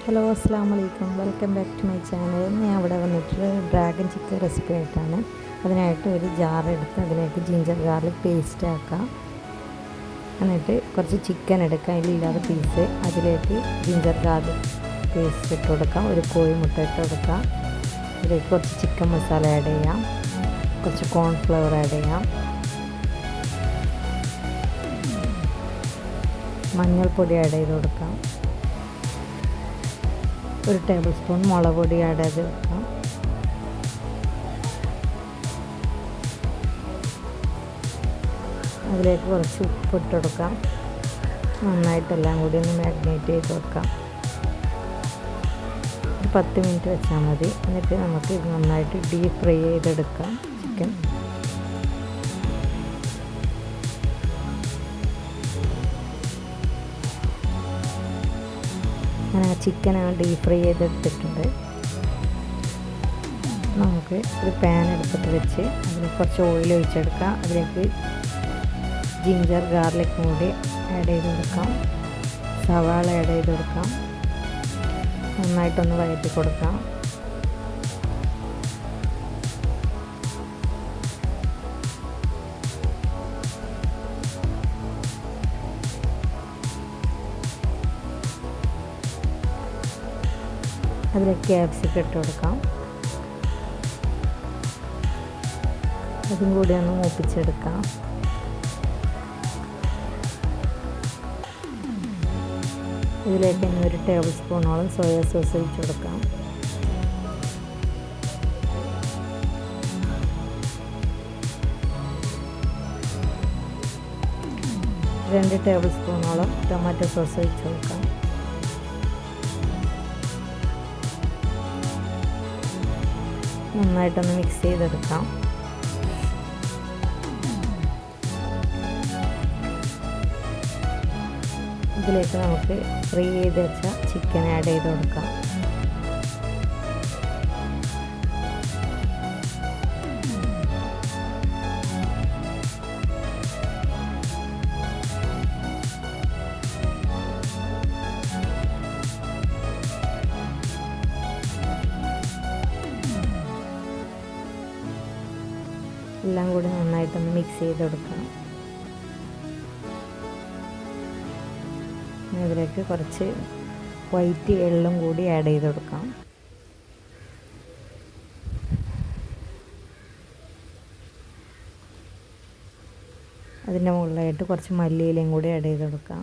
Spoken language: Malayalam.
ഹലോ അസ്സാം വലൈക്കും, welcome back to my channel. ഞാൻ ഇവിടെ വന്നിട്ട് ഡ്രാഗൺ ചിക്കൻ റെസിപ്പി ആയിട്ടാണ്. അതിനായിട്ട് ഒരു ജാർ എടുത്ത് അതിലേക്ക് ജിഞ്ചർ ഗാർലിക് പേസ്റ്റ് ആക്കാം. എന്നിട്ട് കുറച്ച് ചിക്കൻ എടുക്കാം, അതിലില്ലാതെ പീസ്. അതിലേക്ക് ജിഞ്ചർ ഗാർലിക് പേസ്റ്റ് ഇട്ട് കൊടുക്കാം. ഒരു കോഴിമുട്ട ഇട്ട് കൊടുക്കാം. അതിലേക്ക് കുറച്ച് ചിക്കൻ മസാല ആഡ് ചെയ്യാം, കുറച്ച് കോൺഫ്ലവർ ആഡ് ചെയ്യാം, മഞ്ഞൾപ്പൊടി ആഡ് ചെയ്ത് കൊടുക്കാം, ഒരു ടേബിൾ സ്പൂൺ മുളക് പൊടി ആഡ് ചെയ്ത് വെക്കാം. അതിലേക്ക് കുറച്ച് ഉപ്പിട്ട് കൊടുക്കാം. നന്നായിട്ടെല്ലാം കൂടി ഒന്ന് മാഗ്നേറ്റ് ചെയ്ത് വെക്കാം. ഒരു 10 മിനിറ്റ് വെച്ചാൽ മതി. എന്നിട്ട് നമുക്ക് ഇത് നന്നായിട്ട് ഡീപ്പ് ഫ്രൈ ചെയ്തെടുക്കാം ചിക്കൻ. അങ്ങനെ ചിക്കൻ ഡീപ്പ് ഫ്രൈ ചെയ്തെടുത്തിട്ടുണ്ട്. നമുക്ക് ഒരു പാൻ എടുത്തിട്ട് വെച്ച് അതിൽ കുറച്ച് ഓയിൽ ഒഴിച്ചെടുക്കാം. അതിലേക്ക് ജിഞ്ചർ ഗാർലിക് കൂടി ആഡ് ചെയ്ത് കൊടുക്കാം, സവാള ആഡ് ചെയ്ത് കൊടുക്കാം, നന്നായിട്ടൊന്ന് വഴറ്റി കൊടുക്കാം. അതിലേക്ക് ക്യാപ്സിക്കം ഇട്ട് കൊടുക്കാം. അതും കൂടി ഒന്ന് മൂപ്പിച്ചെടുക്കാം. ഇതിലേക്ക് തന്നെ ഒരു ടേബിൾ സ്പൂണോളം സോയ സോസ് ഒഴിച്ച് കൊടുക്കാം. രണ്ട് ടേബിൾ സ്പൂണോളം ടൊമാറ്റോ സോസ് ഒഴിച്ച് കൊടുക്കാം. നന്നായിട്ടൊന്ന് മിക്സ് ചെയ്തെടുക്കാം. ഇതിലേക്ക് നമുക്ക് ഫ്രൈ ചെയ്ത് വെച്ച ചിക്കൻ ആഡ് ചെയ്ത് കൊടുക്കാം. എല്ലാം കൂടി നന്നായിട്ടൊന്ന് മിക്സ് ചെയ്ത് കൊടുക്കാം. ഇതിലേക്ക് കുറച്ച് വൈറ്റ് എള്ളും കൂടി ആഡ് ചെയ്ത് കൊടുക്കാം. അതിൻ്റെ മുകളിലായിട്ട് കുറച്ച് മല്ലിയിലയും കൂടി ആഡ് ചെയ്ത് കൊടുക്കാം.